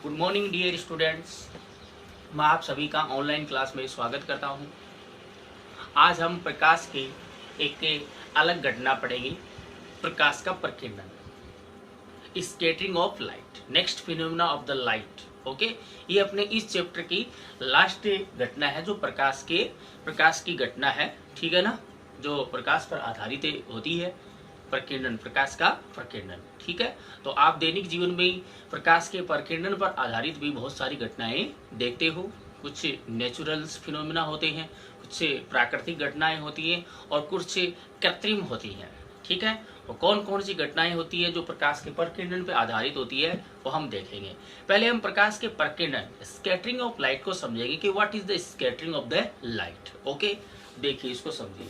Good morning dear students. मैं आप सभी का ऑनलाइन क्लास में स्वागत करता हूं। आज हम प्रकाश की एक अलग घटना पढ़ेंगे, प्रकाश का प्रकीर्णन, scattering of light, next phenomena of the light. Okay, ये अपने इस चैप्टर की लास्ट घटना है जो प्रकाश की घटना है, ठीक है ना, जो प्रकाश पर आधारित होती है। प्रकीर्णन, प्रकाश का प्रकीर्णन, ठीक है। तो आप दैनिक जीवन में प्रकाश के प्रकीर्णन पर आधारित भी बहुत सारी घटनाएं देखते हो। कुछ नेचुरल फिनोमेना होते हैं, कुछ प्राकृतिक घटनाएं होती हैं और कुछ कृत्रिम होती हैं, ठीक है। तो कौन कौन सी घटनाएं होती है जो प्रकाश के प्रकीर्णन पर आधारित होती है वो हम देखेंगे। पहले हम प्रकाश के प्रकीर्णन, स्कैटरिंग ऑफ लाइट को समझेंगे कि what is the scattering of the light. Okay, देखिए इसको समझिए।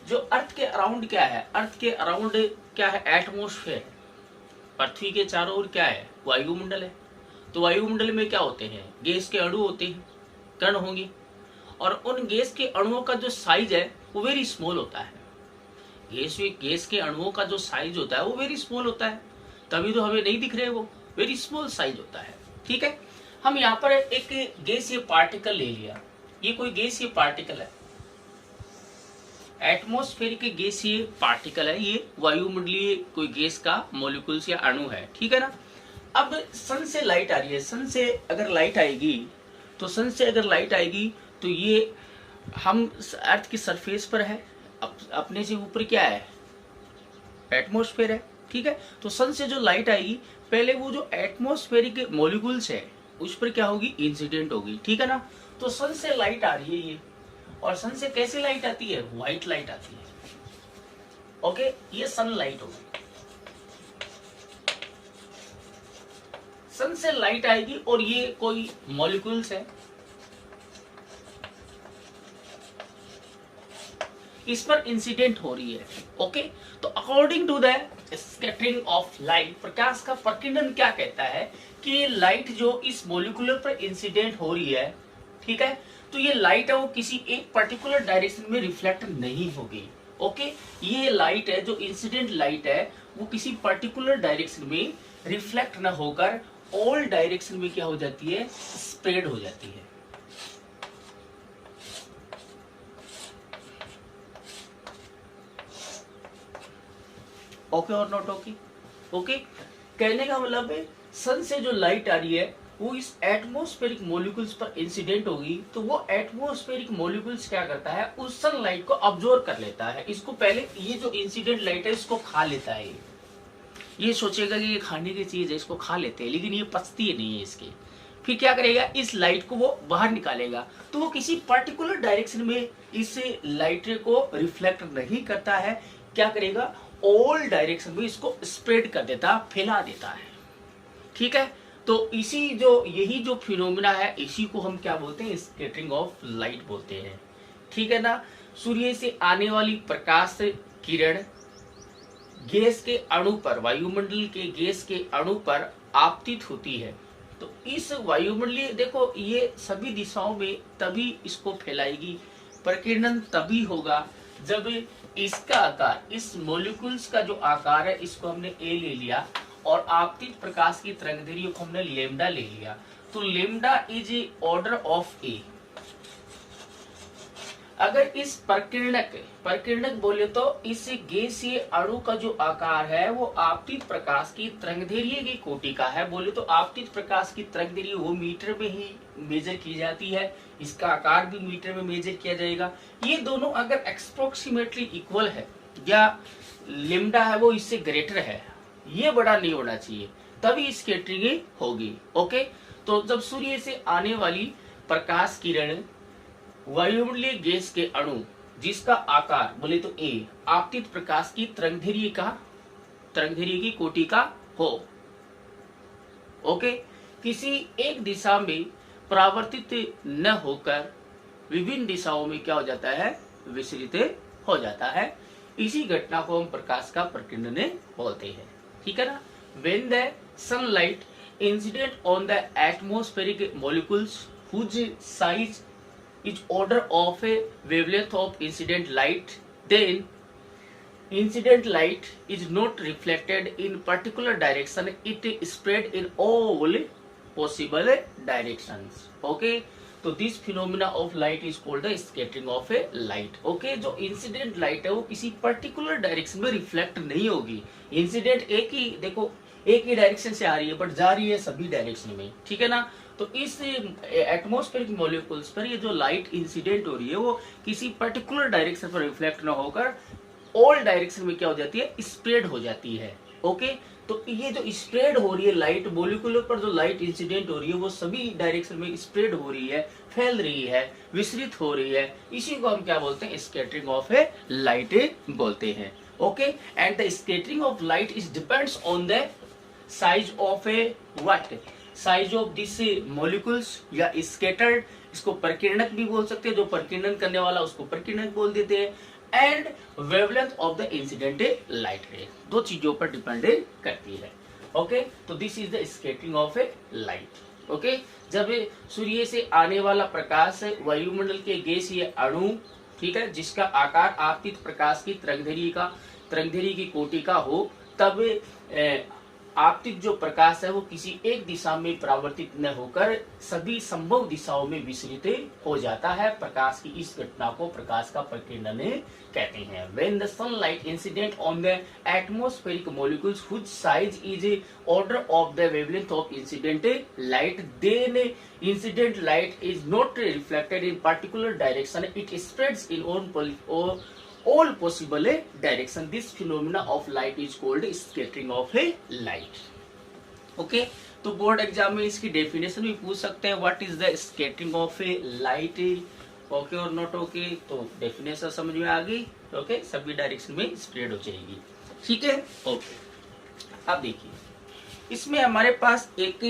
जो अर्थ के अराउंड क्या है, अर्थ के अराउंड क्या है, एटमॉस्फेयर। पृथ्वी के चारों ओर क्या है, वायुमंडल है। तो वायुमंडल में क्या होते हैं, गैस के अणु होते हैं, कण होंगे, और उन गैस के अणुओं का जो साइज है वो वेरी स्मॉल होता है। गैस के अणुओं का जो साइज होता है वो वेरी स्मॉल होता है, तभी तो हमें नहीं दिख रहे, वो वेरी स्मॉल साइज होता है, ठीक है। हम यहाँ पर एक गैसीय पार्टिकल ले लिया, ये कोई गैसीय पार्टिकल है, एटमॉस्फेरिक गैसीय पार्टिकल है, ये वायुमंडलीय कोई गैस का मॉलिक्यूल्स या अणु है, ठीक है ना। अब सन से लाइट आ रही है, सन से अगर लाइट आएगी तो ये हम अर्थ की सरफेस पर है, अपने से ऊपर क्या है, एटमॉस्फेयर है, ठीक है। तो सन से जो लाइट आएगी, पहले वो जो एटमॉस्फेरिक मॉलिक्यूल्स है उस पर क्या होगी, इंसिडेंट होगी, ठीक है ना। तो सन से लाइट आ रही है ये, और सन से कैसी लाइट आती है, व्हाइट लाइट आती है। ओके, ये सन लाइट होगी, सन से लाइट आएगी और ये कोई मॉलिक्यूल्स है, इस पर इंसिडेंट हो रही है। ओके, तो according to the scattering of light, प्रकाश का प्रकीर्णन क्या कहता है कि लाइट जो इस मॉलिक्यूलर पर इंसिडेंट हो रही है, ठीक है, तो ये लाइट है वो किसी एक पर्टिकुलर डायरेक्शन में रिफ्लेक्ट नहीं होगी। ओके, ये लाइट है जो इंसिडेंट लाइट है वो किसी पर्टिकुलर डायरेक्शन में रिफ्लेक्ट न होकर ऑल डायरेक्शन में क्या हो जाती है, स्प्रेड हो जाती है। ओके और नॉट ओके। ओके, कहने का मतलब है सन से जो लाइट आ रही है वो इस एटमॉस्फेरिक मॉलिक्यूल्स पर इंसिडेंट होगी, तो वो एटमॉस्फेरिक मॉलिक्यूल्स क्या करता है, उस सन लाइट को अब्जॉर्ब कर लेता है। इसको पहले ये जो इंसिडेंट लाइट है इसको खा लेता है, ये सोचेगा कि ये खाने की चीज है, इसको खा लेते हैं, लेकिन ये पचती नहीं है इसकी। फिर क्या करेगा, इस लाइट को वो बाहर निकालेगा, तो वो किसी पर्टिकुलर डायरेक्शन में इस लाइट को रिफ्लेक्ट नहीं करता है, क्या करेगा, ऑल डायरेक्शन में इसको स्प्रेड कर देता, फैला देता है, ठीक है। तो यही जो फिनोमिना है इसी को हम क्या बोलते हैं, स्कैटरिंग ऑफ लाइट बोलते हैं, ठीक है ना। सूर्य से आने वाली प्रकाश किरण गैस के अणु पर, वायुमंडल के गैस के अणु पर आपतित होती है। तो इस वायुमंडलीय, देखो ये सभी दिशाओं में तभी इसको फैलाएगी, प्रकीर्णन तभी होगा जब इसका आकार, इस मॉलिक्यूल्स का जो आकार है इसको हमने ए ले लिया और आपतित प्रकाश की तरंगदैर्घ्य को हमने लेमडा ले लिया। तो lambda is a order of a. अगर इस प्रकीर्णक बोले तो इस गैसीय अणु का जो आकार है वो आपतित प्रकाश की तरंगदैर्घ्य की कोटि का है। बोले तो आपतित प्रकाश की तरंगदैर्घ्य वो मीटर में ही मेजर की जाती है, इसका आकार भी मीटर में मेजर किया जाएगा। ये दोनों अगर अप्रोक्सीमेटली इक्वल है या लेमडा है वो इससे ग्रेटर है, ये बड़ा नहीं होना चाहिए, तभी स्कैटरिंग होगी। ओके, तो जब सूर्य से आने वाली प्रकाश किरण वायुमंडलीय गैस के अणु जिसका आकार बोले तो ए आपतित प्रकाश की तरंगदैर्घ्य की कोटि का हो, ओके, किसी एक दिशा में परावर्तित न होकर विभिन्न दिशाओं में क्या हो जाता है, विसरित हो जाता है। इसी घटना को हम प्रकाश का प्रकीर्णन बोलते हैं, ठीक है ना। When the sunlight incident on the atmospheric molecules whose size is order of a wavelength of incident light, then incident light is not reflected in particular direction, it spread in all possible directions. Okay, तो this phenomena of light is called the scattering of a light. Okay, जो incident light है वो किसी particular direction में reflect नहीं होगी. Incident एक ही, देखो एक ही डायरेक्शन से आ रही है बट जा रही है सभी डायरेक्शन में, ठीक है ना. तो इस एटमॉस्फेरिक मॉलिक्यूल्स पर ये जो लाइट इंसिडेंट हो रही है वो किसी पर्टिकुलर डायरेक्शन पर रिफ्लेक्ट ना होकर ऑल डायरेक्शन में क्या हो जाती है, स्प्रेड हो जाती है. ओके, तो ये जो स्प्रेड हो रही है लाइट, मॉलिक्यूल पर जो लाइट इंसिडेंट हो रही है वो सभी डायरेक्शन में स्प्रेड हो रही है, फैल रही है, विस्तृत हो रही है. इसी को हम क्या बोलते हैं, स्कैटरिंग ऑफ ए लाइट बोलते हैं. Okay, and the scattering of light is depends on the size of A what, size of this molecules या स्कैटर्ड. इसको प्रकीर्णक भी बोल सकते हैं, जो प्रकीर्णन करने वाला उसको प्रकीर्णक बोल देते हैं. And wavelength of the incident light रे, दो चीजों पर डिपेंड करती है. ओके, तो this is the scattering of a light. Okay, जब सूर्य से आने वाला प्रकाश वायुमंडल के गैसीय अणु, ठीक है, जिसका आकार आपतित प्रकाश की तरंगधैर्घ्य की कोटि का हो, तब आपतित जो प्रकाश है वो किसी एक दिशा में परावर्तित न होकर सभी संभव दिशाओं में विसरित हो जाता है. प्रकाश की इस घटना को प्रकाश का प्रकीर्णन कहते हैं. When the sunlight incident on the atmospheric molecules whose size is order of the wavelength of incident light, then incident light is not reflected in particular direction, it spreads in all possible direction. This phenomena of light is called scattering of a light. Okay, तो board exam में इसकी definition भी पूछ सकते हैं, what is the scattering of a light. Okay और not okay, तो definition समझ में आ गई. ओके, सभी डायरेक्शन में स्प्रेड हो जाएगी, ठीक है. ओके, अब देखिए इसमें हमारे पास एक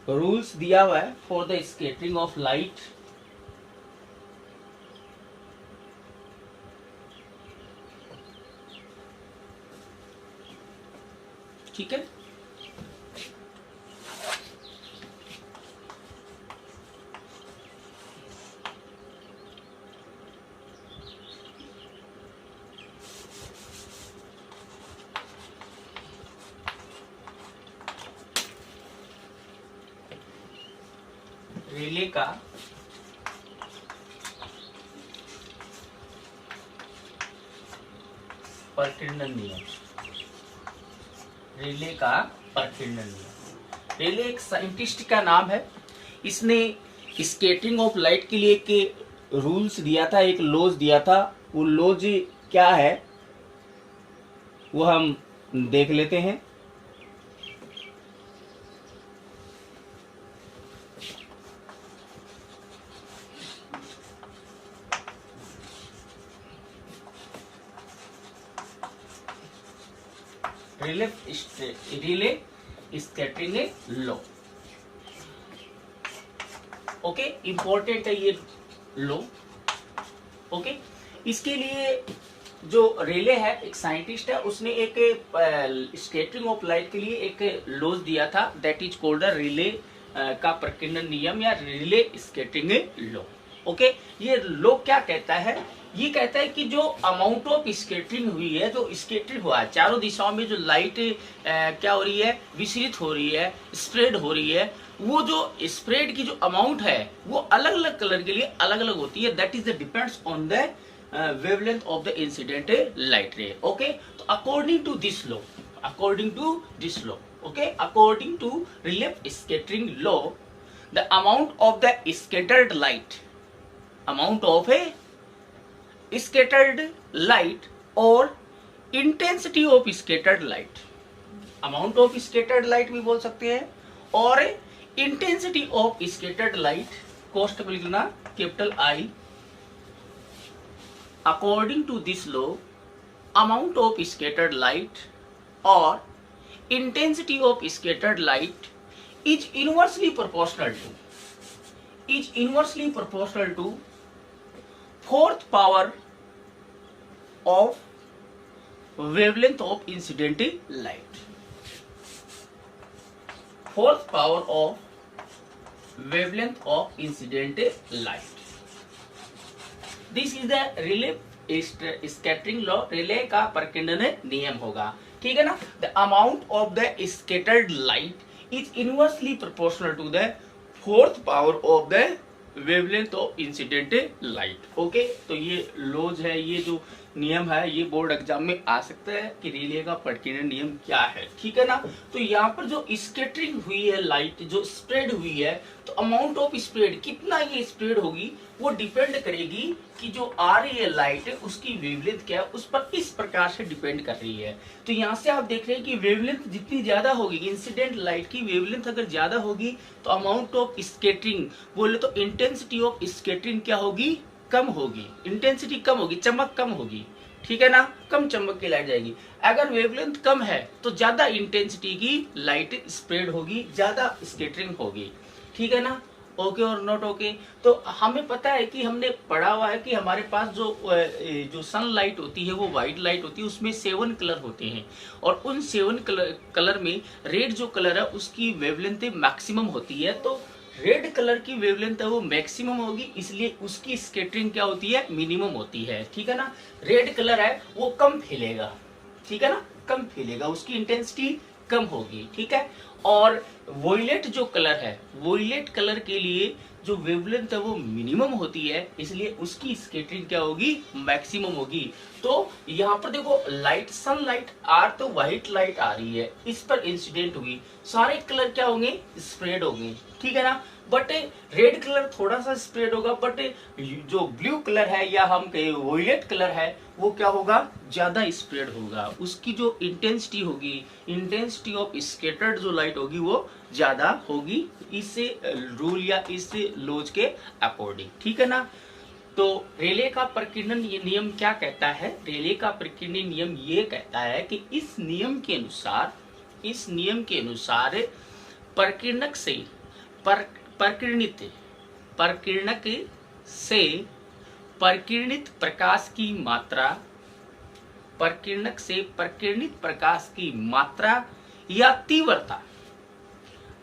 रूल्स दिया हुआ है for the scattering of light. ठीक है, रेले का प्रकीर्णन नियम. रेले का प्रकीर्णन नियम. रेले एक साइंटिस्ट का नाम है. इसने स्कैटरिंग ऑफ लाइट के लिए एक रूल्स दिया था, एक लॉज दिया था. वो लॉज क्या है वो हम देख लेते हैं. Relay scattering law. Okay, important है ये लॉ. ओके, इसके लिए जो रेले है एक साइंटिस्ट है, उसने एक स्कैटरिंग ऑफ लाइट के लिए एक लॉज दिया था, that is called the relay का प्रकीर्णन नियम या रिले स्कैटरिंग लॉ. ओके, ये लॉ क्या कहता है, ये कहता है कि जो अमाउंट ऑफ स्कैटरिंग हुई है, जो स्कैटरिंग हुआ है चारों दिशाओं में, जो लाइट क्या हो रही है, विसरित हो रही है, स्प्रेड हो रही है, वो जो स्प्रेड की जो अमाउंट है वो अलग अलग कलर के लिए अलग अलग होती है. That is the depends on the wavelength of the incident light ray. Okay, तो according to this law, okay, according to Rayleigh scattering law, the amount of the scattered light, amount of a scattered light or intensity of scattered light, amount of scattered light भी बोल सकते हैं, और intensity of scattered light कोष्टक में लिखना capital I. according to this law, amount of scattered light or intensity of scattered light is inversely proportional to fourth power of wavelength of incident light. Fourth power of wavelength of incident light. This is the scattering law, Rayleigh का प्रकीर्णन नियम होगा। ठीक है ना। The amount of the scattered light is inversely proportional to the fourth power of the wavelength of incident light. Okay, तो ये laws है, ये जो नियम है, ये बोर्ड एग्जाम में आ सकता है कि रिले का प्रकीर्णन नियम क्या है। ठीक है ना। तो यहाँ पर जो स्कैटरिंग हुई है लाइट, जो स्प्रेड हुई है, तो अमाउंट ऑफ स्प्रेड, कितना ये स्प्रेड होगी, वो डिपेंड करेगी कि जो आ रही है लाइट उसकी वेवलेंथ क्या है, उस पर इस प्रकार से डिपेंड कर रही है। तो यहाँ से आप देख रहे हैं कि वेवलेंथ जितनी ज्यादा होगी, इंसिडेंट लाइट की वेवलेंथ अगर ज्यादा होगी तो अमाउंट ऑफ स्कैटरिंग, बोले तो इंटेंसिटी ऑफ स्कैटरिंग क्या होगी, कम होगी। इंटेंसिटी कम होगी, चमक कम होगी। ठीक है ना, कम चमक की लाइट जाएगी। अगर वेवलेंथ कम है तो ज्यादा इंटेंसिटी की लाइट स्प्रेड होगी, ज्यादा स्कैटरिंग होगी। ठीक है ना। ओके और नॉट ओके। तो हमें पता है कि हमने पढ़ा हुआ है कि हमारे पास जो सनलाइट होती है वो व्हाइट लाइट होती है, उसमें 7 कलर होते हैं और उन 7 कलर में रेड जो कलर है उसकी वेवलेंथ मैक्सिमम होती है। तो रेड कलर की वेवलेंथ है वो मैक्सिमम होगी, इसलिए उसकी स्कैटरिंग क्या होती है, मिनिमम होती है। ठीक है ना। रेड कलर है वो कम फैलेगा। ठीक है ना, कम फैलेगा, उसकी इंटेंसिटी कम होगी। ठीक है। और वोयलेट जो कलर है, वोयलेट कलर के लिए जो वेवलेंथ है वो मिनिमम होती है, इसलिए उसकी स्कैटरिंग क्या होगी, मैक्सिमम होगी। तो यहाँ पर देखो लाइट, सनलाइट आर तो व्हाइट लाइट आ रही है, इस पर इंसिडेंट हुई, सारे कलर क्या होंगे, स्प्रेड होंगे। ठीक है ना। बट रेड कलर थोड़ा सा स्प्रेड होगा, बट जो ब्लू कलर है या हम कहें वोयलेट कलर है वो क्या होगा, ज्यादा स्प्रेड होगा। उसकी जो इंटेंसिटी होगी, इंटेंसिटी ऑफ स्कैटर्ड जो लाइट होगी वो ज्यादा होगी, इससे रूल या इस लॉज के अकॉर्डिंग। ठीक है ना। तो रेले का प्रकीर्णन नियम क्या कहता है, रेले का प्रकीर्णन नियम ये कहता है कि इस नियम के अनुसार, इस नियम के अनुसार प्रकीर्णक से प्रकीर्णक से प्रकीर्णित प्रकाश की मात्रा, प्रकीर्णक से प्रकीर्णित प्रकाश की मात्रा या तीव्रता,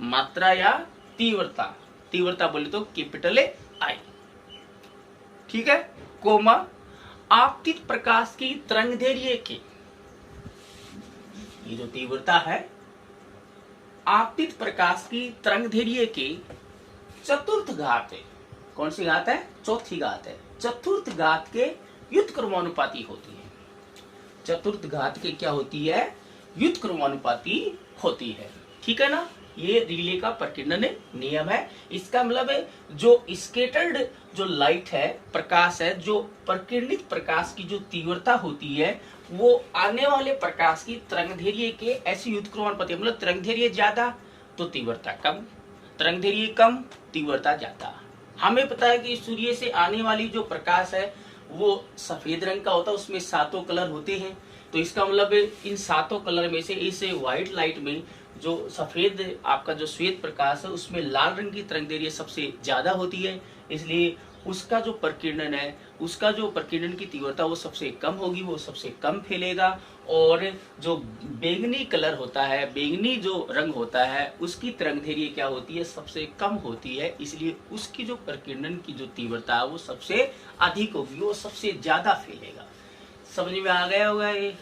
मात्रा या तीव्रता, तीव्रता बोले तो कैपिटल आई। ठीक है। कोमा आपतित प्रकाश की तरंगदैर्घ्य के, ये जो तीव्रता है, आपतित प्रकाश की तरंगदैर्घ्य के चतुर्थ घात है। कौन सी घात है, चौथी घात है। चतुर्थ घात के व्युत्क्रमानुपाती होती है। चतुर्थ घात के क्या होती है, व्युत्क्रमानुपाती होती है। ठीक है ना। ये रिले का प्रकीर्णन नियम है। इसका मतलब है जो स्कैटर्ड जो लाइट है, प्रकाश है, जो प्रकीर्णित प्रकाश की जो तीव्रता होती है वो आने वाले प्रकाश की तरंगदैर्घ्य के ऐसे व्युत्क्रमानुपाती, मतलब तरंगदैर्घ्य ज्यादा तो तीव्रता कम, तरंगदैर्घ्य कम तीव्रता ज्यादा। हमें पता है कि सूर्य से आने वाली जो प्रकाश है वो सफेद रंग का होता है, उसमें 7 कलर होते हैं। तो इसका मतलब इन 7 कलर में से इस व्हाइट लाइट में जो सफेद आपका जो श्वेत प्रकाश है उसमें लाल रंग की तरंगदैर्घ्य सबसे ज्यादा होती है, इसलिए उसका जो प्रकीर्णन है, उसका जो प्रकीर्णन की तीव्रता वो सबसे कम होगी, वो सबसे कम फैलेगा। और जो बैंगनी कलर होता है, बैंगनी जो रंग होता है, उसकी तरंगदैर्घ्य क्या होती है, सबसे कम होती है, इसलिए उसकी जो प्रकीर्णन की जो तीव्रता है वो सबसे अधिक होगी, वो सबसे ज्यादा फैलेगा। समझ में आ गया होगा, ये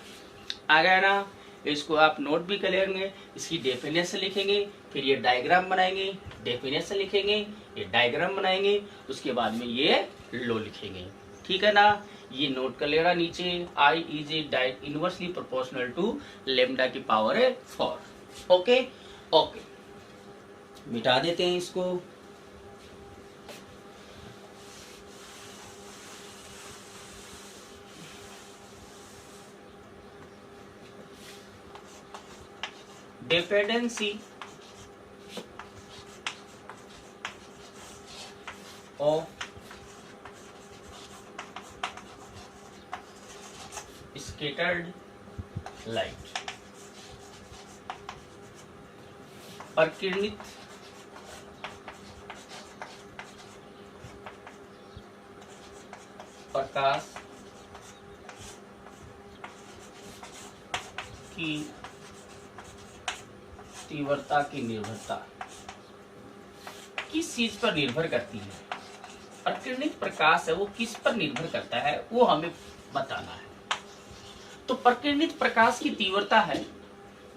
आ गया ना। इसको आप नोट भी कर लेंगे, इसकी डेफिनेशन लिखेंगे, फिर ये डायग्राम बनाएंगे, डेफिनेशन लिखेंगे, ये डायग्राम बनाएंगे, उसके बाद में ये लो लिखेंगे। ठीक है ना। ये नोट कर लेना नीचे, I is inversely proportional to lambda की पावर 4। ओके ओके, मिटा देते हैं इसको। डिपेंडेंसी ऑफ scattered light, प्रकीर्णित प्रकाश की तीव्रता की निर्भरता किस चीज पर निर्भर करती है, प्रकीर्णित प्रकाश है वो किस पर निर्भर करता है, वो हमें बताना है। तो प्रकीर्णित प्रकाश की तीव्रता है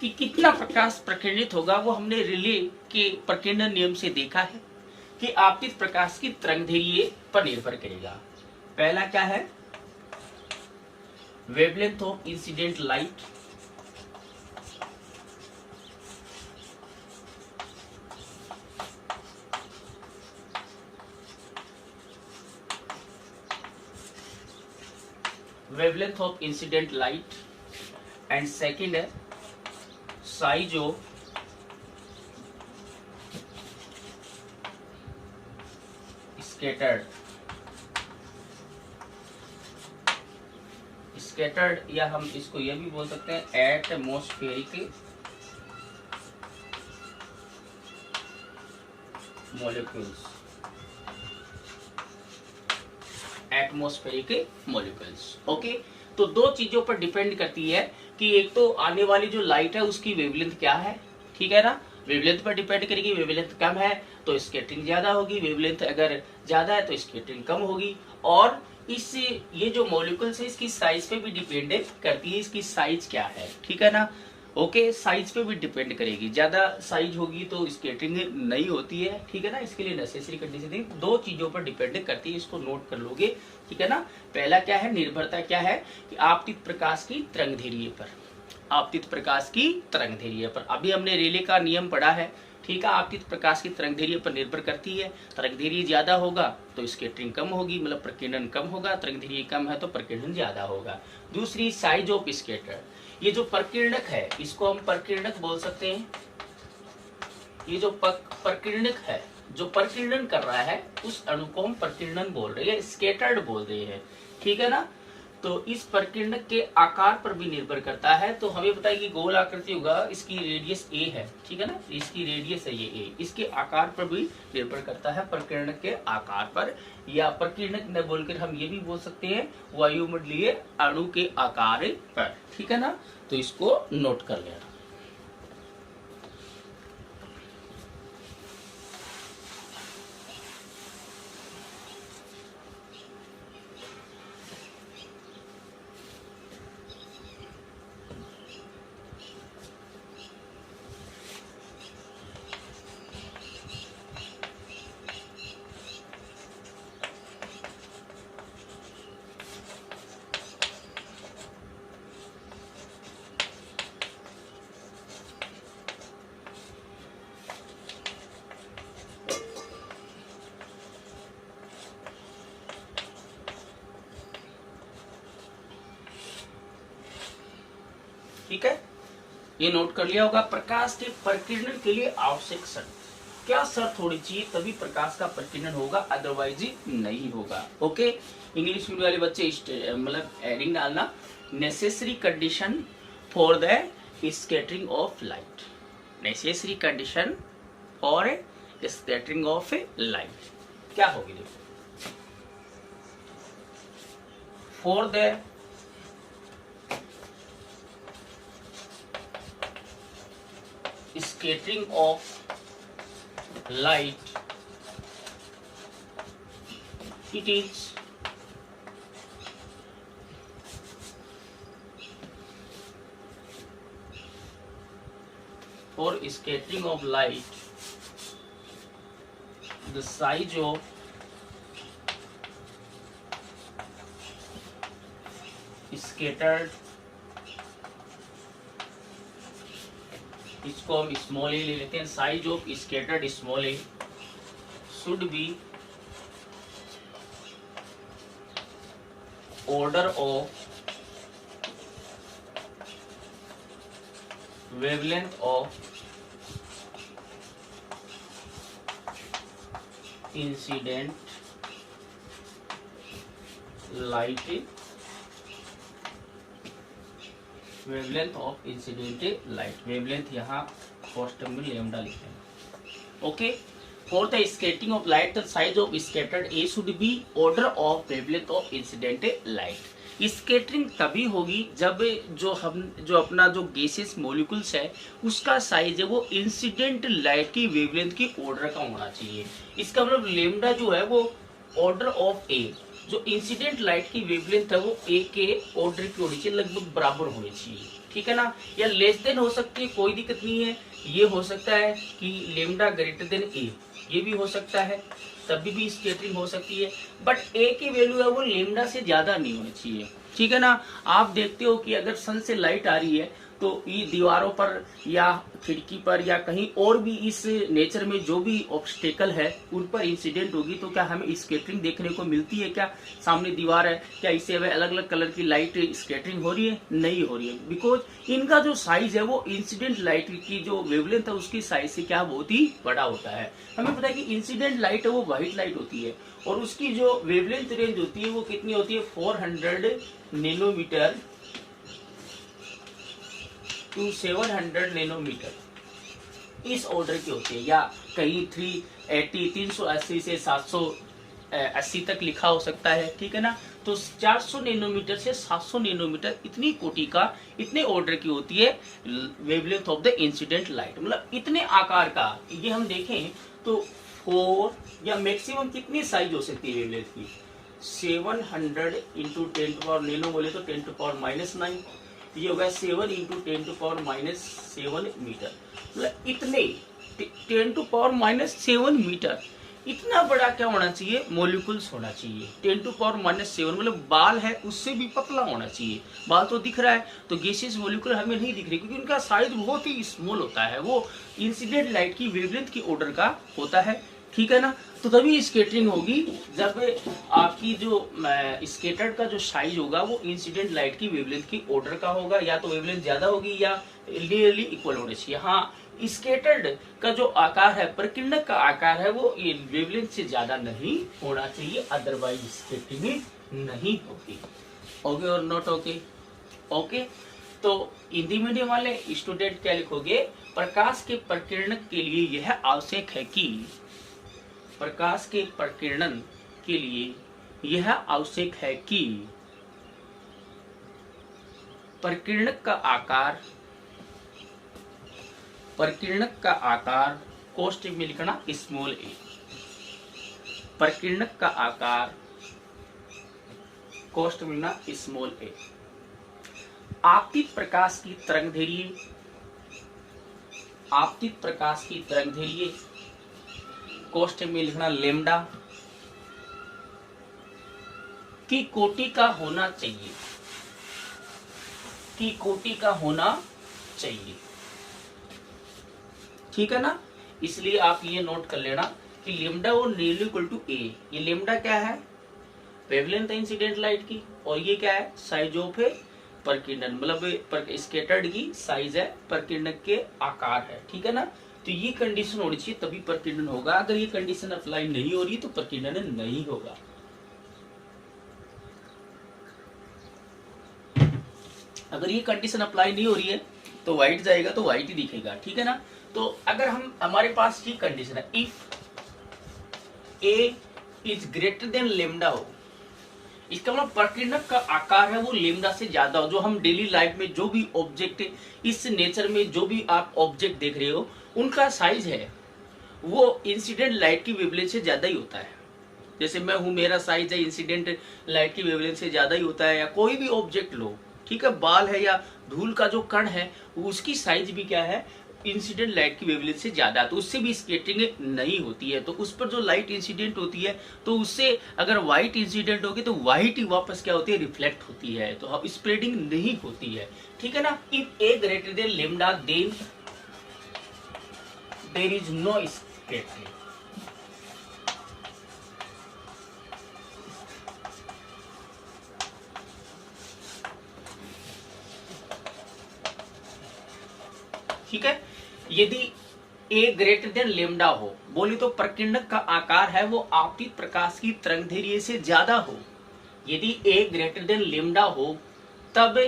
कि कितना प्रकाश प्रकीर्णित होगा, वो हमने रिले के प्रकीर्णन नियम से देखा है कि आपतित प्रकाश की तरंगदैर्घ्य पर निर्भर करेगा। पहला क्या है, wavelength of incident light, wavelength of incident light, and second है साइज ऑफ स्कैटर्ड या हम इसको यह भी बोल सकते हैं atmospheric molecules, atmospheric molecules. Okay, तो दो चीजों पर डिपेंड करती है कि एक तो आने वाली जो लाइट है उसकी वेवलेंथ क्या है, ठीक है ना, वेवलेंथ पर डिपेंड करेगी। वेवलेंथ कम है तो स्कैटरिंग ज्यादा होगी, वेवलेंथ अगर ज्यादा है तो स्कैटरिंग कम होगी। और इससे ये जो मॉलिक्यूल्स है इसकी साइज पे भी डिपेंड करती है, इसकी साइज क्या है, ठीक है ना। ओके, साइज पे भी डिपेंड करेगी, ज्यादा साइज होगी तो स्कैटरिंग नहीं होती है, ठीक है ना। इसके लिए नेसेसरी कंडीशन थी, दो चीजों पर डिपेंड करती है, इसको नोट कर लोगे, ठीक है ना। पहला क्या है, निर्भरता क्या है कि आपतित प्रकाश की तरंगदैर्घ्य पर, आपतित प्रकाश की तरंगदैर्घ्य पर। अभी हमने रेले का नियम पढ़ा है, ठीक है। आपतित प्रकाश की तरंगदैर्घ्य पर निर्भर करती है, तरंगदैर्घ्य ज्यादा होगा तो स्कैटरिंग कम होगी, मतलब प्रकीर्णन कम होगा, तरंगदैर्घ्य कम है तो प्रकीर्णन ज्यादा होगा। दूसरी साइज ऑफ स्कैटर, ये जो प्रकीर्णक है इसको हम प्रकीर्णक बोल सकते हैं। ये जो प्रकीर्णक है, जो प्रकीर्णन कर रहा है उस अणु को हम प्रकीर्णन बोल रहे हैं, स्कैटर्ड बोल रहे हैं, ठीक है ना। तो इस प्रकीर्णक के आकार पर भी निर्भर करता है। तो हमें पता है कि गोल आकृति होगा, इसकी रेडियस a है, ठीक है ना, इसकी रेडियस है ये a, इसके आकार पर भी निर्भर करता है, प्रकीर्णक के आकार पर। या प्रकीर्णक न बोलकर हम ये भी बोल सकते हैं वायुमंडलीय अणु के आकार पर, ठीक है ना। तो इसको नोट कर लेना। ठीक है, ये नोट कर लिया होगा। प्रकाश के प्रकीर्णन के लिए आवश्यक शर्त, क्या शर्त होनी चाहिए तभी प्रकाश का प्रकीर्णन होगा, अदरवाइज नहीं होगा। ओके, इंग्लिश मीडियम वाले बच्चे मतलब एडिंग डालना, necessary condition for the scattering of light, necessary condition for scattering of light क्या होगी, देखो, for the scattering of light, it is for scattering of light the size of scattered, इसको हम small ए ले लेते हैं, size of scattered small A should be order of wavelength of incident light, wavelength of incident light, wavelength यहाँ first term में lambda लिखते हैं। Okay, for the scattering of light the size of scattered A should be order of wavelength of incident light. Scattering तभी होगी जब जो अपना जो गैसेस मॉलिक्यूल्स है उसका साइज है वो इंसिडेंट लाइट की वेवलेंथ की ऑर्डर का होना चाहिए। इसका मतलब लैम्डा जो है वो ऑर्डर ऑफ ए, जो इंसिडेंट लाइट की वेवलेंथ है वो ए के ऑर्डर की होनी चाहिए, लगभग बराबर होनी चाहिए, ठीक है ना, या लेस देन हो सकती है, कोई दिक्कत नहीं है। ये हो सकता है कि लेमडा ग्रेटर देन ए, ये भी हो सकता है, तभी भी स्कैटरिंग हो सकती है, बट ए की वैल्यू है वो लेमडा से ज्यादा नहीं होनी चाहिए, ठीक है ना। आप देखते हो कि अगर सन से लाइट आ रही है तो ये दीवारों पर या खिड़की पर या कहीं और भी इस नेचर में जो भी ऑब्स्टेकल है उन पर इंसिडेंट होगी, तो क्या हमें स्कैटरिंग देखने को मिलती है? क्या सामने दीवार है, क्या इससे हमें अलग अलग कलर की लाइट स्कैटरिंग हो रही है? नहीं हो रही है, बिकॉज इनका जो साइज है वो इंसिडेंट लाइट की जो वेवलेंथ है उसकी साइज से क्या बहुत ही बड़ा होता है। हमें पता है कि इंसिडेंट लाइट है वो व्हाइट लाइट होती है और उसकी जो वेवलेंथ रेंज होती है वो कितनी होती है, 400 नैनोमीटर टू 700 नैनोमीटर इस ऑर्डर की होती है, या कहीं 380 से 780 तक लिखा हो सकता है, ठीक है ना। तो 400 नैनोमीटर से 700 नैनोमीटर इतनी कोटि का, इतने ऑर्डर की होती है wavelength of the incident light, मतलब इतने आकार का। ये हम देखें तो 4 या मैक्सिमम कितनी साइज हो सकती है वेवलेंथ की, 700 इंटू 10⁻, नैनो बोले तो 10⁻⁹, ये होगा 7 इंटू 10⁻⁷ मीटर, मतलब इतने 10⁻⁷ मीटर, इतना बड़ा क्या होना चाहिए, मोलिकुल्स होना चाहिए। 10⁻⁷, मतलब बाल है उससे भी पतला होना चाहिए। बाल तो दिख रहा है, तो गैसियस मोलिकुल हमें नहीं दिख रही क्योंकि उनका साइज बहुत ही स्मॉल होता है, वो इंसिडेंट लाइट की वेवलेंथ की ऑर्डर का होता है, ठीक है ना। तो तभी स्कैटरिंग होगी जब आपकी जो स्कैटर्ड का जो साइज होगा वो इंसिडेंट लाइट की वेवलेंथ की ऑर्डर का होगा, या तो वेवलेंथ ज्यादा होगी या नियरली इक्वल होनी चाहिए। हाँ, स्कैटर्ड का जो आकार है, प्रकीर्णक का आकार है, वो वेवलेंथ से ज्यादा नहीं होना चाहिए, अदरवाइज स्कैटरिंग नहीं होगी। ओके और नॉट ओके? ओके, तो हिंदी मीडियम वाले स्टूडेंट क्या लिखोगे, प्रकाश के प्रकीर्णक के लिए यह आवश्यक है कि, प्रकाश के प्रकीर्णन के लिए यह आवश्यक है कि प्रकीर्णक का आकार कोष्ठक में लिखना स्मॉल ए, प्रकीर्णक का आकार कोष्ठक में लिखना स्मॉल ए, आपतित प्रकाश की तरंगदैर्घ्य कोष्ठक में लिखना लेमडा की कोटि का होना चाहिए, ठीक है ना। इसलिए आप ये नोट कर लेना कि लेमडा और नियरली इक्वल टू ए। ये लेमडा क्या है, वेवलेंथ इंसिडेंट लाइट की, और ये क्या है, साइज ऑफ प्रकीर्णन, मतलब स्कैटर्ड की साइज है, प्रकीर्णक के आकार है, ठीक है ना। तो ये कंडीशन होनी चाहिए तभी प्रकीर्णन होगा। अगर ये कंडीशन अप्लाई नहीं हो रही तो प्रकीर्णन नहीं होगा। अगर ये कंडीशन अप्लाई नहीं हो रही है तो व्हाइट जाएगा तो व्हाइट ही दिखेगा, ठीक है ना। तो अगर हमारे पास ये कंडीशन है, if A is greater than lambda हो, इसका मतलब प्रकीर्णक का आकार है वो लेमडा से ज्यादा हो। जो हम डेली लाइफ में जो भी ऑब्जेक्ट, इस नेचर में जो भी आप ऑब्जेक्ट देख रहे हो उनका साइज है वो इंसिडेंट लाइट की वेवलेंथ से ज्यादा ही होता है। जैसे मैं हूं, मेरा साइज है इंसिडेंट लाइट की वेवलेंथ से ज्यादा ही होता है, या कोई भी ऑब्जेक्ट लो, ठीक है, बाल है या धूल का जो कण है उसकी साइज भी क्या है, इंसिडेंट लाइट की वेवलेंथ से ज्यादा, तो उससे भी स्कैटरिंग नहीं होती है। तो उस पर जो लाइट इंसिडेंट होती है तो उससे अगर व्हाइट इंसिडेंट होगी तो व्हाइट ही वापस क्या होती है, रिफ्लेक्ट होती है, तो स्प्रेडिंग नहीं होती है, ठीक है ना। If a greater than lambda then there is no scattering. ठीक है, यदि ए ग्रेटर देन लेमडा हो, बोली तो प्रकीर्णक का आकार है वो आपतित प्रकाश की तरंगदैर्घ्य से ज्यादा हो। यदि ए ग्रेटर देन लेमडा हो तब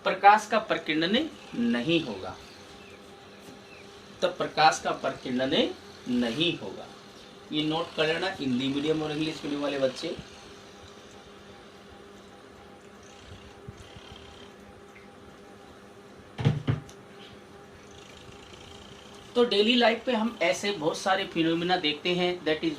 प्रकाश का प्रकीर्णन नहीं होगा, तब प्रकाश का प्रकीर्णन नहीं होगा। ये नोट कर लेना हिंदी मीडियम और इंग्लिश मीडियम वाले बच्चे। तो डेली लाइफ पे हम ऐसे बहुत सारे फिनोमिना देखते हैं, that is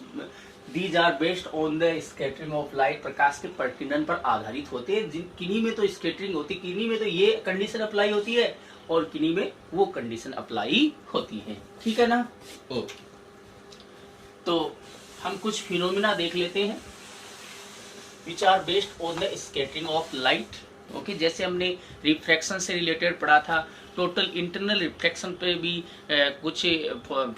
these are based on the scattering of light, प्रकाश के प्रकीर्णन पर आधारित होते हैं। किन्हीं में तो स्कैटरिंग होती है, किन्हीं में तो ये कंडीशन अप्लाई होती है और किन्हीं में वो कंडीशन अप्लाई होती है। ठीक है ना। ओके, तो हम कुछ फिनोमिना देख लेते हैं which are based on the scattering of light. Okay, जैसे हमने रिफ्रैक्शन से रिलेटेड पढ़ा था, टोटल इंटरनल रिफ्लेक्शन पे भी कुछ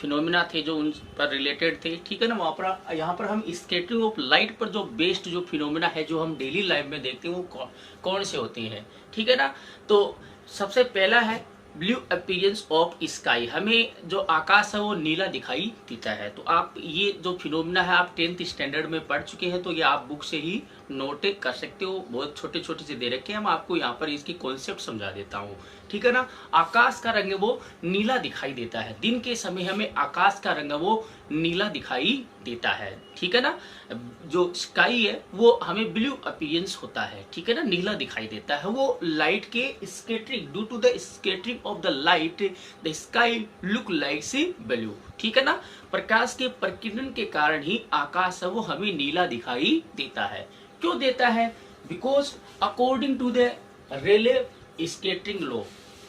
फिनोमिना थे जो उन पर रिलेटेड थे। ठीक है ना। वहाँ पर यहाँ पर हम स्कैटरिंग ऑफ लाइट पर जो बेस्ड जो फिनोमिना है जो हम डेली लाइफ में देखते हैं वो कौन से होते हैं। ठीक है ना। तो सबसे पहला है ब्लू अपीयरेंस ऑफ स्काई, हमें जो आकाश है वो नीला दिखाई देता है। तो आप ये जो फिनोमिना है आप 10th स्टैंडर्ड में पढ़ चुके हैं, तो ये आप बुक से ही नोट कर सकते हो। बहुत छोटे छोटे से दे रखे हैं, हम आपको यहाँ पर इसकी कॉन्सेप्ट समझा देता हूँ। ठीक है ना। आकाश का रंग वो नीला दिखाई देता है, दिन के समय हमें आकाश का रंग वो नीला दिखाई देता है। ठीक है ना। जो स्काई है वो हमें ब्लू अपीयरेंस होता है। ठीक है ना, नीला दिखाई देता है। वो लाइट के scattering, due to the scattering of the light the sky look like sea blue. ठीक है ना। प्रकाश के प्रकीर्णन के कारण ही आकाश है वो हमें नीला दिखाई देता है। क्यों देता है? Because according to the Rayleigh scattering law.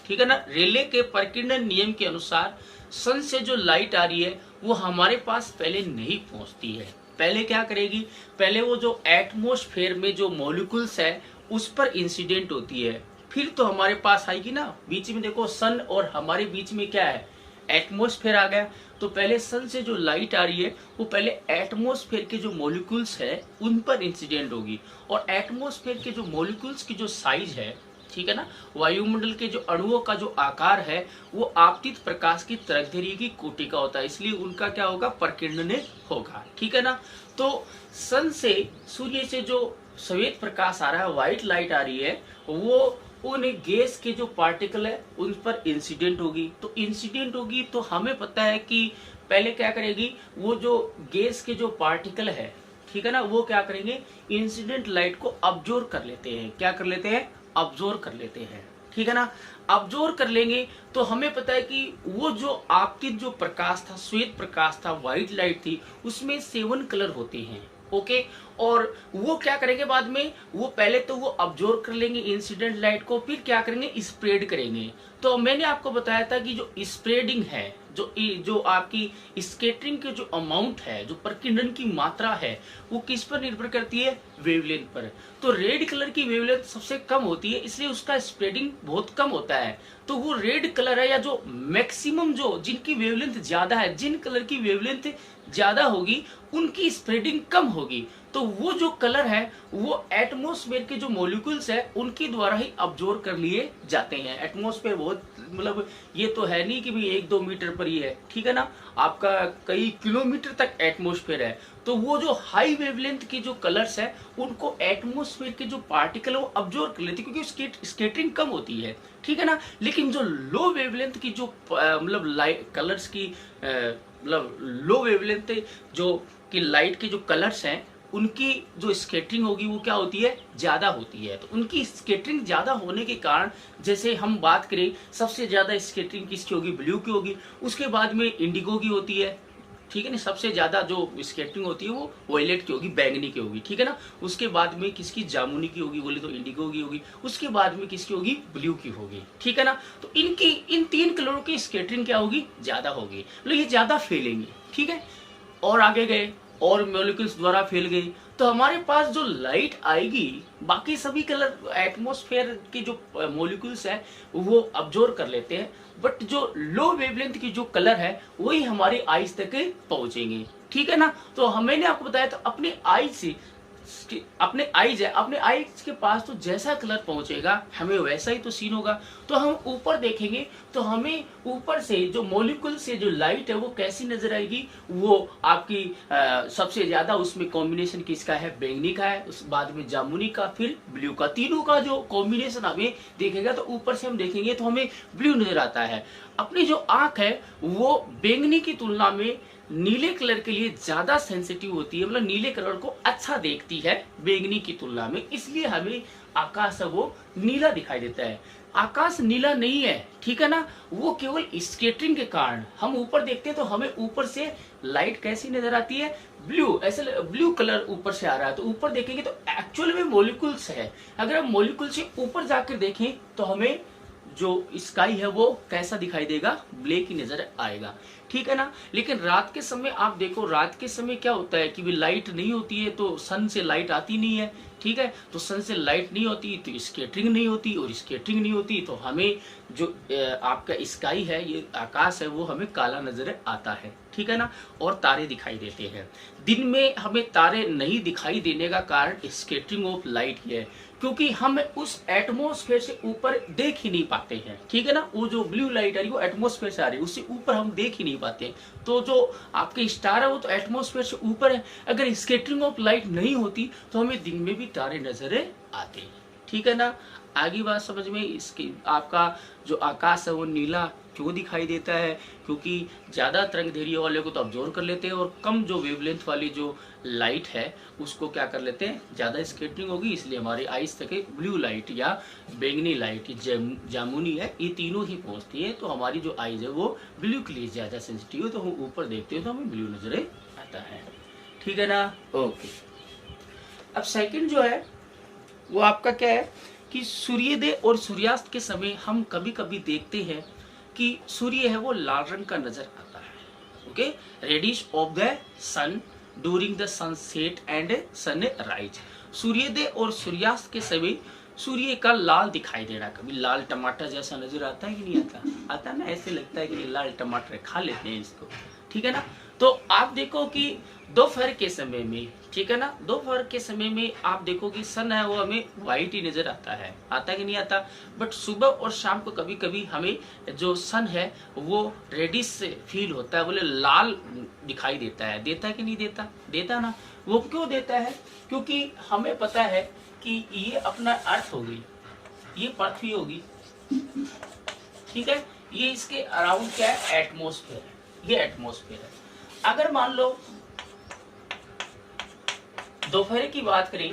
ठीक है ना। रेले के प्रकीर्णन नियम के अनुसार सन से जो लाइट आ रही है वो हमारे पास पहले नहीं पहुंचती है। पहले क्या करेगी? पहले वो जो एटमॉस्फेयर में जो मॉलिक्यूल्स है उस पर इंसिडेंट होती है, फिर तो हमारे पास आएगी ना। बीच में देखो सन और हमारे बीच में क्या है? एटमॉस्फेयर आ गया। तो पहले सन से जो लाइट आ रही है वो पहले एटमॉस्फेयर के जो मॉलिक्यूल्स है उन पर इंसिडेंट होगी, और एटमॉस्फेयर के जो मॉलिक्यूल्स की जो साइज है, ठीक है ना, वायुमंडल के जो अणुओं का जो आकार है वो आपतित प्रकाश की तरंगदैर्घ्य की कोटि का होता है, इसलिए उनका क्या होगा? प्रकीर्णन होगा। ठीक है ना। तो सन से, सूर्य से जो श्वेत प्रकाश आ रहा है, व्हाइट लाइट आ रही है, वो उन गैस के जो पार्टिकल है उन पर इंसिडेंट होगी। तो इंसिडेंट होगी तो हमें पता है कि पहले क्या करेगी? वो जो गैस के जो पार्टिकल है, ठीक है ना, वो क्या करेंगे? इंसिडेंट लाइट को अब्जॉर्ब कर लेते हैं। क्या कर लेते हैं? अब्जॉर्ब कर लेते हैं। ठीक है ना। अब्जॉर्ब कर लेंगे तो हमें पता है कि वो जो आपतित जो प्रकाश था, श्वेत प्रकाश था, व्हाइट लाइट थी, उसमें 7 कलर होते हैं। ओके। और वो क्या करेंगे बाद में? वो पहले तो वो अब्जॉर्ब कर लेंगे इंसिडेंट लाइट को, फिर क्या करेंगे? स्प्रेड करेंगे। तो मैंने आपको बताया था कि जो स्प्रेडिंग है, जो आपकी स्कैटरिंग के जो अमाउंट है, जो प्रकीर्णन की मात्रा है, वो किस पर निर्भर करती है? वेवलेंथ पर। तो रेड कलर की वेवलेंथ सबसे कम होती है, इसलिए उसका स्प्रेडिंग बहुत कम होता है। तो वो रेड कलर है, या जो मैक्सिमम जो जिनकी वेवलेंथ ज्यादा है, जिन कलर की वेवलेंथ ज्यादा होगी उनकी स्प्रेडिंग कम होगी। तो वो जो कलर है वो एटमॉस्फेयर के जो मॉलिक्यूल्स है उनके द्वारा ही अब्जॉर्ब कर लिए जाते हैं। एटमॉस्फेयर बहुत, मतलब ये तो है नहीं कि भाई 1-2 मीटर पर ही है। ठीक है ना। आपका कई किलोमीटर तक एटमॉस्फेयर है। तो वो जो हाई वेवलेंथ के जो कलर्स है उनको एटमॉस्फेयर के जो पार्टिकल है वो अब्जॉर्ब कर लेते हैं, क्योंकि उसकी स्कैटरिंग कम होती है। ठीक है ना। लेकिन जो लो वेवलेंथ की जो मतलब लाइट कलर्स की मतलब लो वेवलेंथ जो कि लाइट के जो कलर्स हैं उनकी जो स्कैटरिंग होगी वो क्या होती है? ज्यादा होती है। तो उनकी स्कैटरिंग ज्यादा होने के कारण, जैसे हम बात करें, सबसे ज्यादा स्कैटरिंग किसकी होगी? ब्लू की होगी। उसके बाद में इंडिगो की होती है। ठीक है ना। सबसे ज्यादा जो स्कैटरिंग होती है वो वायलेट की होगी, बैंगनी की होगी। ठीक है ना। उसके बाद में किसकी? जामुनी की होगी, बोले तो इंडिगो की होगी। उसके बाद में किसकी होगी? ब्लू की होगी। ठीक है ना। तो इनकी इन 3 कलरों की स्कैटरिंग क्या होगी? ज्यादा होगी, मतलब ये ज्यादा फैलेंगे। ठीक है। और आगे गए और मॉलिक्यूल्स द्वारा फैल गई तो हमारे पास जो लाइट आएगी, बाकी सभी कलर एटमॉस्फेयर के जो मॉलिक्यूल्स है वो अब्जॉर्ब कर लेते हैं, बट जो लो वेवलेंथ की जो कलर है वही हमारी आईज तक पहुंचेंगे। ठीक है ना। तो मैंने आपको बताया तो अपने आईज से, अपने आईज है, अपने आईज के पास तो जैसा कलर पहुंचेगा हमें वैसा ही तो सीन होगा। तो हम ऊपर देखेंगे तो हमें ऊपर से जो मॉलिक्यूल से जो लाइट है वो कैसी नजर आएगी? वो आपकी सबसे ज्यादा उसमें कॉम्बिनेशन किसका है? बैंगनी का है, उस बाद में जामुनी का, फिर ब्लू का। तीनों का जो कॉम्बिनेशन हमें देखेगा तो ऊपर से हम देखेंगे तो हमें ब्लू नजर आता है। अपनी जो आंख है वो बैंगनी की तुलना में नीले कलर के लिए ज्यादा सेंसिटिव होती है, मतलब नीले कलर को अच्छा देखती है बैंगनी की तुलना में, इसलिए हमें आकाश है वो नीला दिखाई देता है। आकाश नीला नहीं है, ठीक है ना, वो केवल स्केटरिंग के कारण। हम ऊपर देखते हैं तो हमें ऊपर से लाइट कैसी नजर आती है, ब्लू, ऐसे ब्लू कलर ऊपर से आ रहा है। तो ऊपर देखेंगे तो एक्चुअल में मॉलिक्यूल्स है। अगर हम मॉलिक्यूल से ऊपर जाकर देखें तो हमें जो स्काई है वो कैसा दिखाई देगा, ब्लैक ही नजर आएगा, ठीक है ना। लेकिन रात के समय आप देखो, रात के समय क्या होता है कि भी लाइट नहीं होती है, तो सन से लाइट आती नहीं है, ठीक है। तो सन से लाइट नहीं होती तो स्केटरिंग नहीं होती, और स्केटरिंग नहीं होती तो हमें जो आपका स्काई है, ये आकाश है, वो हमें काला नजर आता है, ठीक है ना। और तारे दिखाई देते हैं। दिन में हमें तारे नहीं दिखाई देने का कारण स्केटरिंग ऑफ लाइट ही है, क्योंकि हम उस एटमॉस्फेयर से ऊपर देख ही नहीं पाते हैं, ठीक है ना। वो जो ब्लू लाइट आ रही है वो एटमॉस्फेयर से आ रही है, उससे ऊपर हम देख ही नहीं पाते। तो जो आपके स्टार है वो तो एटमॉस्फेयर से ऊपर है। अगर स्केटरिंग ऑफ लाइट नहीं होती तो हमें दिन में भी तारे नजर आते, ठीक है ना। आगे बात समझ में, इसकी आपका जो आकाश है वो नीला क्यों दिखाई देता है, क्योंकि ज्यादा तरंग दैर्ध्य वाले को तो ऑब्जर्व कर लेते हैं, और कम जो वेवलेंथ वाली जो लाइट है उसको क्या कर लेते हैं, ज्यादा स्केटरिंग होगी, इसलिए हमारी आइस तक ब्लू लाइट या बैंगनी लाइट, जामुनी है, ये तीनों ही पहुंचती है। तो हमारी जो आइज है वो ब्लू के लिए ज्यादा सेंसिटिव है, तो हम ऊपर देखते हैं तो हमें ब्लू नजर आता है, ठीक है ना। ओके, अब सेकंड जो है वो आपका क्या है कि सूर्योदय और सूर्यास्त के समय हम कभी कभी देखते हैं कि सूर्य है वो लाल रंग का नजर आता है। Okay, reddish of the sun during the sunset and sunrise. सूर्योदय और सूर्यास्त के समय सूर्य का लाल दिखाई दे रहा, कभी लाल टमाटर जैसा नजर आता है कि नहीं आता, आता ना, ऐसे लगता है कि लाल टमाटर खा लेते हैं इसको, ठीक है ना। तो आप देखो कि दोपहर के समय में, ठीक है ना, दोपहर के समय में आप देखो कि सन है वो हमें व्हाइट ही नजर आता है, आता कि नहीं आता। बट सुबह और शाम को कभी कभी हमें जो सन है वो रेडिश से फील होता है, बोले लाल दिखाई देता है, देता है कि नहीं देता, देता ना। वो क्यों देता है, क्योंकि हमें पता है कि ये अपना अर्थ होगी, ये पृथ्वी होगी, ठीक है, ये इसके अराउंड क्या है, एटमॉस्फेयर है, ये एटमॉस्फेयर है। अगर मान लो दोपहर की बात करें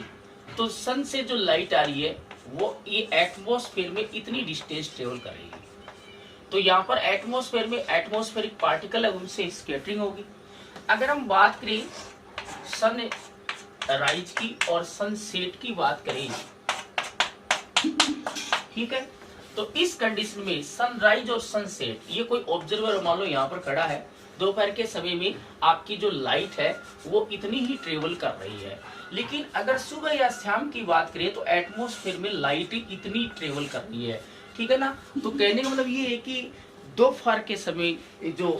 तो सन से जो लाइट आ रही है वो ये एटमॉस्फेयर में इतनी डिस्टेंस ट्रेवल करेगी, तो यहाँ पर एटमॉस्फेयर में एटमॉस्फेरिक पार्टिकल है उनसे स्कैटरिंग होगी। अगर हम बात करें सन राइज की और सनसेट की बात करें, ठीक है, तो इस कंडीशन में सनराइज और सनसेट, ये कोई ऑब्जर्वर मान लो यहाँ पर खड़ा है, दोपहर के समय में आपकी जो लाइट है वो इतनी ही ट्रेवल कर रही है। लेकिन अगर सुबह या शाम की बात करें तो एटमॉस्फेयर में लाइट इतनी ट्रेवल कर रही है, ठीक है ना। तो कहने का मतलब ये है कि दोपहर के समय जो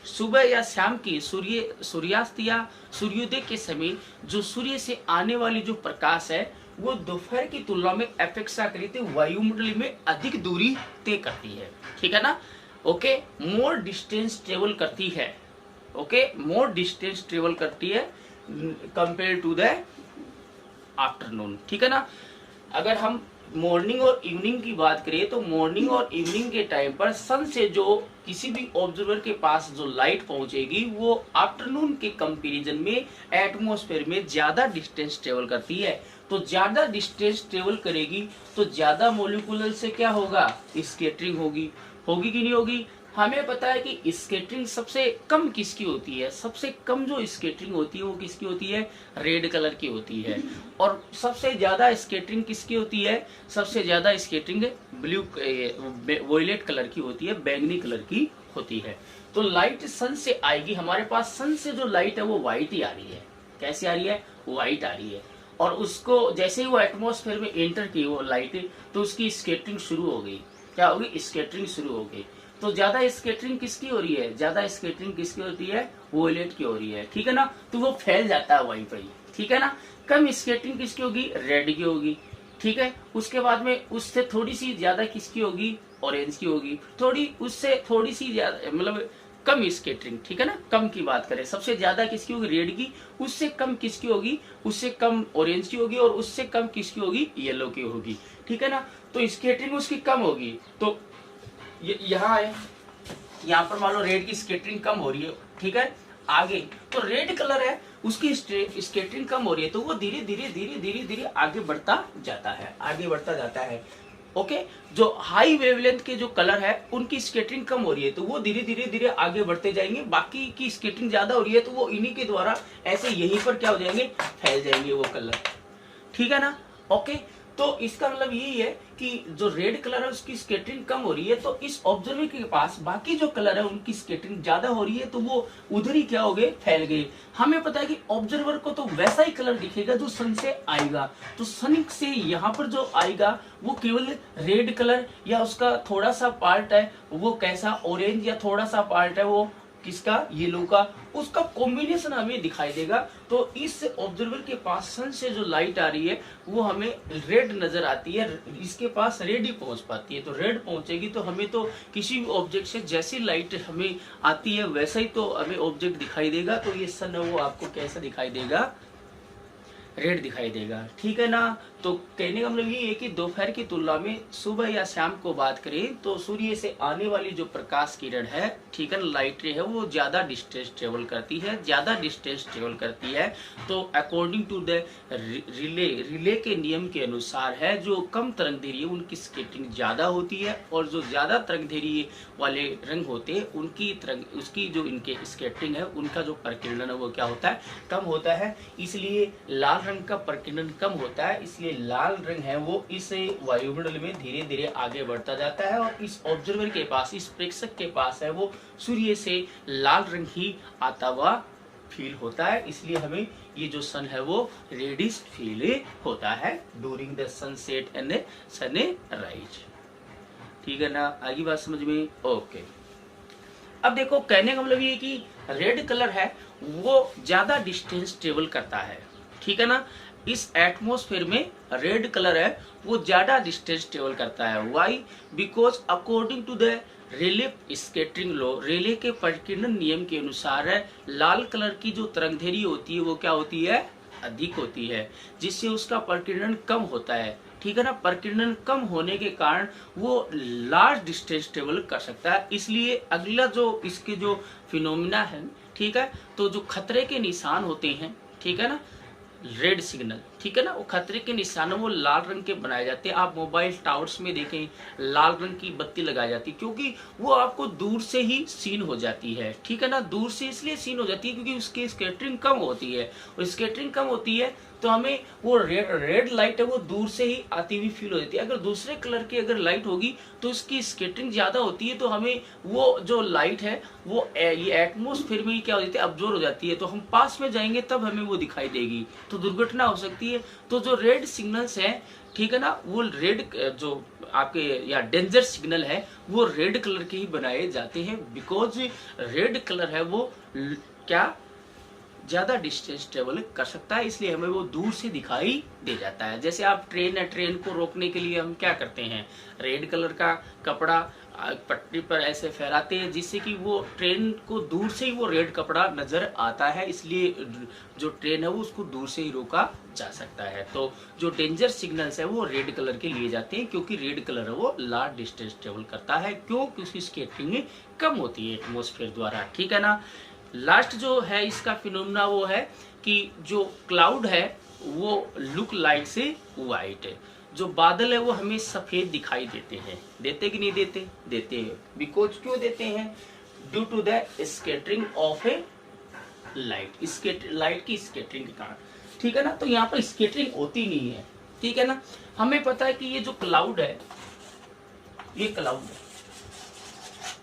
सुबह या शाम की सूर्यास्त या सूर्योदय के समय जो सूर्य से आने वाली जो प्रकाश है वो दोपहर की तुलना में अपेक्षाकृत वायुमंडल में अधिक दूरी तय करती है, ठीक है ना। ओके, मोर डिस्टेंस ट्रेवल करती है, ओके, मोर डिस्टेंस ट्रेवल करती है कंपेयर टू द आफ्टरनून, ठीक है ना। अगर हम मॉर्निंग और इवनिंग की बात करें तो मॉर्निंग और इवनिंग के टाइम पर सन से जो किसी भी ऑब्जर्वर के पास जो लाइट पहुंचेगी वो आफ्टरनून के कंपैरिजन में एटमॉस्फेयर में ज्यादा डिस्टेंस ट्रेवल करती है। तो ज्यादा डिस्टेंस ट्रेवल करेगी तो ज्यादा मॉलिक्यूलर से क्या होगा, स्कैटरिंग होगी, होगी कि नहीं होगी। हमें पता है कि स्कैटरिंग सबसे कम किसकी होती है, सबसे कम जो स्कैटरिंग होती है वो किसकी होती है, रेड कलर की होती है। और सबसे ज्यादा स्कैटरिंग किसकी होती है, सबसे ज्यादा स्कैटरिंग ब्लू वॉयलेट कलर की होती है, बैंगनी कलर की होती है। तो लाइट सन से आएगी, हमारे पास सन से जो लाइट है वो व्हाइट ही आ रही है, कैसी आ रही है, व्हाइट आ रही है। और उसको जैसे ही वो एटमॉस्फेयर में एंटर की वो लाइट तो उसकी स्कैटरिंग शुरू हो गई, क्या होगी, स्कैटरिंग शुरू हो गई। तो ज्यादा स्कैटरिंग किसकी हो रही है, ज्यादा स्कैटरिंग किसकी होती है, वॉयलेट की हो रही है, ठीक है ना। तो वो फैल जाता है वहीं पर ही, ठीक है ना। कम स्कैटरिंग किसकी होगी, रेड की होगी, ठीक है। उसके बाद में उससे थोड़ी सी ज्यादा किसकी होगी, ऑरेंज की होगी, थोड़ी उससे थोड़ी सी ज्यादा मतलब कम स्कैटरिंग, ठीक है ना। कम की बात करें सबसे ज्यादा किसकी होगी, रेड की, उससे कम किसकी होगी, उससे कम ऑरेंज की होगी, और उससे कम किसकी होगी, येलो की होगी, ठीक है ना। तो स्कैटरिंग उसकी कम होगी। तो यहाँ है, यहाँ पर मान लो रेड की स्कैटरिंग कम हो रही है, ठीक है। आगे तो रेड कलर है उसकी स्कैटरिंग कम हो रही है, तो वो धीरे धीरे धीरे धीरे धीरे आगे बढ़ता जाता है, आगे बढ़ता जाता है। ओके, जो हाई वेवलेंथ के जो कलर है उनकी स्केटरिंग कम हो रही है तो वो धीरे धीरे धीरे आगे बढ़ते जाएंगे, बाकी की स्केटरिंग ज्यादा हो रही है तो वो इन्हीं के द्वारा ऐसे यहीं पर क्या हो जाएंगे, फैल जाएंगे वो कलर, ठीक है ना। ओके, तो इसका मतलब यही है कि जो रेड कलर है उसकी स्केटरिंग कम हो रही है तो इस ऑब्जर्वर के पास बाकी जो कलर है उनकी स्केटरिंग ज्यादा हो रही है तो वो उधर ही क्या हो गए, फैल गए। हमें पता है कि ऑब्जर्वर को तो वैसा ही कलर दिखेगा जो सन से आएगा, तो सन से यहाँ पर जो आएगा वो केवल रेड कलर या उसका थोड़ा सा पार्ट है वो कैसा ऑरेंज या थोड़ा सा पार्ट है वो किसका, येलो का, उसका कॉम्बिनेशन हमें दिखाई देगा। तो इस ऑब्जर्वर के पास सन से जो लाइट आ रही है वो हमें रेड नजर आती है, इसके पास रेड ही पहुंच पाती है, तो रेड पहुंचेगी तो हमें तो किसी भी ऑब्जेक्ट से जैसी लाइट हमें आती है वैसा ही तो हमें ऑब्जेक्ट दिखाई देगा। तो ये सन है वो आपको कैसा दिखाई देगा, रेड दिखाई देगा, ठीक है ना। तो कहने का मतलब ये है कि दोपहर की तुलना में सुबह या शाम को बात करें तो सूर्य से आने वाली जो प्रकाश किरण है, ठीक है ना, लाइट रे है, वो ज्यादा डिस्टेंस ट्रेवल करती है, ज्यादा डिस्टेंस ट्रेवल करती है। तो अकॉर्डिंग टू द रिले के नियम के अनुसार है, जो कम तरंगदैर्घ्य है उनकी स्केटरिंग ज्यादा होती है और जो ज्यादा तरंगदैर्घ्य वाले रंग होते हैं उसकी जो इनके स्केटरिंग है उनका जो प्रकीर्णन है वो क्या होता है, कम होता है। इसलिए लाल रंग का प्रकीर्णन कम होता है, इसलिए लाल रंग है वो इस वायुमंडल में धीरे धीरे आगे बढ़ता जाता है और इस ऑब्जर्वर के पास, इस प्रेक्षक के पास है वो सूर्य से लाल रंग ही आता हुआ फील होता है। इसलिए हमें ये जो सन है वो रेडिश फील होता है during the sunset and sunrise, ठीक है ना। आगे बात समझ में, ओके। अब देखो कहने का मतलब ये कि रेड कलर है वो ज्यादा डिस्टेंस ट्रेवल करता है, ठीक है ना। इस एटमॉस्फेयर में रेड कलर है वो ज्यादा डिस्टेंस ट्रेवल करता है। Why? Because according to the Rayleigh scattering law, Rayleigh के प्रकीर्णन नियम के अनुसार है, लाल कलर की जो तरंगदैर्घ्य होती है वो क्या होती है, अधिक होती है, जिससे उसका प्रकीर्णन कम होता है, ठीक है ना। प्रकीर्णन कम होने के कारण वो लार्ज डिस्टेंस ट्रेवल कर सकता है। इसलिए अगला जो इसके जो फिनोमिना है, ठीक है, तो जो खतरे के निशान होते हैं, ठीक है ना, रेड सिग्नल, ठीक है ना, वो खतरे के निशान वो लाल रंग के बनाए जाते हैं। आप मोबाइल टावर्स में देखें लाल रंग की बत्ती लगाई जाती है क्योंकि वो आपको दूर से ही सीन हो जाती है, ठीक है ना। दूर से इसलिए सीन हो जाती है क्योंकि उसकी स्कैटरिंग कम होती है, और स्कैटरिंग कम होती है तो हमें वो रेड लाइट है वो दूर से ही आती हुई फील हो जाती है। अगर दूसरे कलर की अगर लाइट होगी तो उसकी स्कैटरिंग ज्यादा होती है तो हमें वो जो लाइट है वो ये एटमॉस्फेयर में ही क्या हो जाती है, अब्जॉर्ब हो जाती है, तो हम पास में जाएंगे तब हमें वो दिखाई देगी, तो दुर्घटना हो सकती है। तो जो रेड सिग्नल्स हैं, ठीक है ना, वो रेड जो आपके या डेंजर सिग्नल है वो रेड कलर के ही बनाए जाते हैं, बिकॉज रेड कलर है वो क्या ज्यादा डिस्टेंस ट्रेवल कर सकता है, इसलिए हमें वो दूर से दिखाई दे जाता है। जैसे आप ट्रेन है, ट्रेन को रोकने के लिए हम क्या करते हैं, रेड कलर का कपड़ा पटरी पर ऐसे फहराते हैं जिससे कि वो ट्रेन को दूर से ही वो रेड कपड़ा नजर आता है, इसलिए जो ट्रेन है वो उसको दूर से ही रोका जा सकता है। तो जो डेंजर सिग्नल्स है वो रेड कलर के लिए जाते हैं क्योंकि रेड कलर है वो लार्ज डिस्टेंस ट्रेवल करता है, क्योंकि उसकी स्कैटरिंग कम होती है एटमॉस्फेयर द्वारा, ठीक है ना। लास्ट जो है इसका फिनोमेना वो है कि जो क्लाउड है वो लुक लाइक से वाइट है, जो बादल है वो हमें सफेद दिखाई देते हैं, देते कि नहीं देते, देते हैं। बिकॉज क्यों देते हैं, due to the scattering of a light, light की स्कैटरिंग के कारण, ठीक है ना। तो यहाँ पर स्कैटरिंग होती नहीं है, ठीक है ना। हमें पता है कि ये जो क्लाउड है, ये क्लाउड है,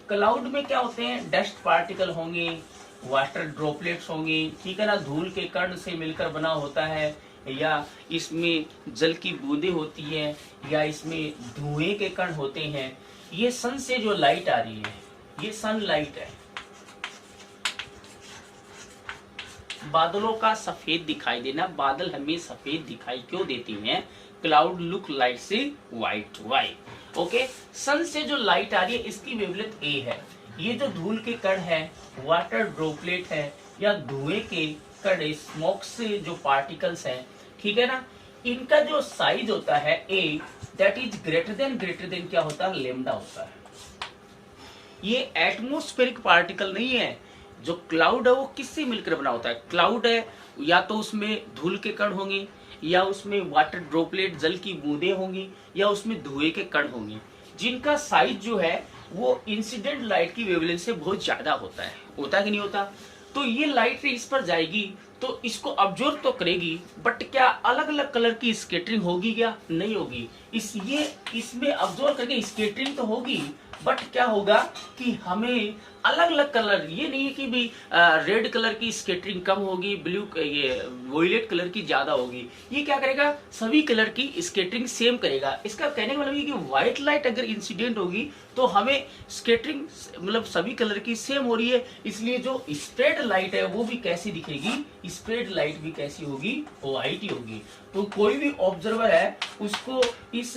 क्लाउड में क्या होते हैं, डस्ट पार्टिकल होंगे, वाटर ड्रॉपलेट्स होंगी, ठीक है ना, धूल के कण से मिलकर बना होता है, या इसमें जल की बूंदें होती हैं, या इसमें धुएं के कण होते हैं। ये सन से जो लाइट आ रही है ये सन लाइट है, बादलों का सफेद दिखाई देना, बादल हमें सफेद दिखाई क्यों देती हैं, क्लाउड लुक लाइट से व्हाइट, वाई, ओके। सन से जो लाइट आ रही है इसकी वेवलेंथ ए है, ये जो धूल के कण है, वाटर ड्रॉपलेट है, या धुएं के कण, स्मोक से जो पार्टिकल्स हैं, ठीक है ना, इनका जो साइज होता है ए, दैट इज ग्रेटर देन क्या होता है, लेमडा होता है। ये एटमॉस्फेरिक पार्टिकल नहीं है। जो क्लाउड है वो किससे मिलकर बना होता है, क्लाउड है या तो उसमें धूल के कण होंगे, या उसमें वाटर ड्रॉपलेट जल की बूंदें होंगी या उसमें धुएं के कण होंगे, जिनका साइज जो है वो इंसिडेंट लाइट की वेवलेंथ से बहुत ज्यादा होता है कि नहीं होता। तो ये लाइट इस पर जाएगी तो इसको ऑब्जर्व तो करेगी, बट क्या अलग अलग कलर की स्कैटरिंग होगी क्या? नहीं होगी। इसमें ऑब्जर्व करके स्कैटरिंग तो होगी, बट क्या होगा कि हमें अलग अलग कलर, ये नहीं है कि भाई रेड कलर की स्कैटरिंग कम होगी, ब्लू ये वोयलेट कलर की ज्यादा होगी। ये क्या करेगा, सभी कलर की स्कैटरिंग सेम करेगा। इसका कहने का मतलब ये कि व्हाइट लाइट अगर इंसिडेंट होगी तो हमें स्कैटरिंग मतलब सभी कलर की सेम हो रही है, इसलिए जो स्प्रेड लाइट है वो भी कैसी दिखेगी, स्प्रेड लाइट भी कैसी होगी, व्हाइट ही होगी। तो कोई भी ऑब्जर्वर है उसको इस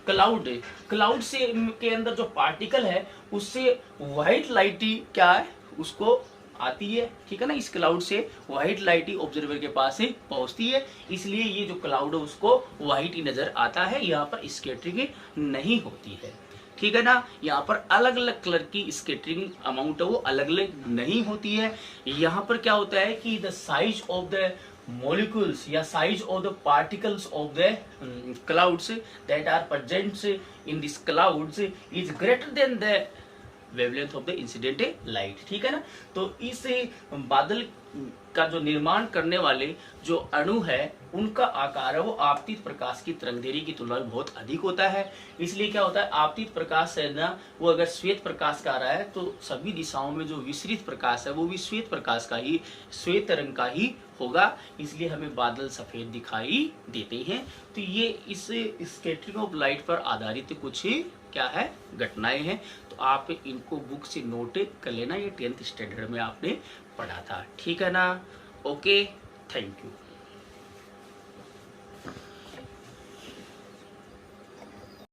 क्लाउड से के अंदर जो पार्टिकल है उससे व्हाइट लाइट ही क्या है उसको आती है, ठीक है ना। इस क्लाउड से व्हाइट लाइट ही ऑब्जर्वर के पास ही पहुंचती है, इसलिए ये जो क्लाउड है उसको व्हाइट ही नजर आता है, यहाँ पर स्कैटरिंग नहीं होती है, ठीक है ना। यहाँ पर अलग अलग कलर की स्कैटरिंग अमाउंट है वो अलग अलग नहीं होती है। यहाँ पर क्या होता है कि the size of the molecules या size of the particles of the clouds that are present in these clouds is greater than the wavelength of the incident light, ठीक है ना। तो इस बादल का जो निर्माण करने वाले जो अणु है उनका आकार है वो आपतित प्रकाश की तरंगदैर्घ्य की तुलना में बहुत अधिक होता है। इसलिए क्या होता है, आपतित प्रकाश है ना, वो अगर श्वेत प्रकाश का आ रहा है तो सभी दिशाओं में जो विसरित प्रकाश है वो भी श्वेत प्रकाश का ही, श्वेत रंग का ही होगा, इसलिए हमें बादल सफेद दिखाई देते हैं। तो ये इस स्कैटरिंग ऑफ लाइट पर आधारित कुछ क्या है घटनाएं हैं। तो आप इनको बुक से नोट कर लेना, ये 10th स्टैंडर्ड में आपने पढ़ा था, ठीक है ना। Okay, thank you.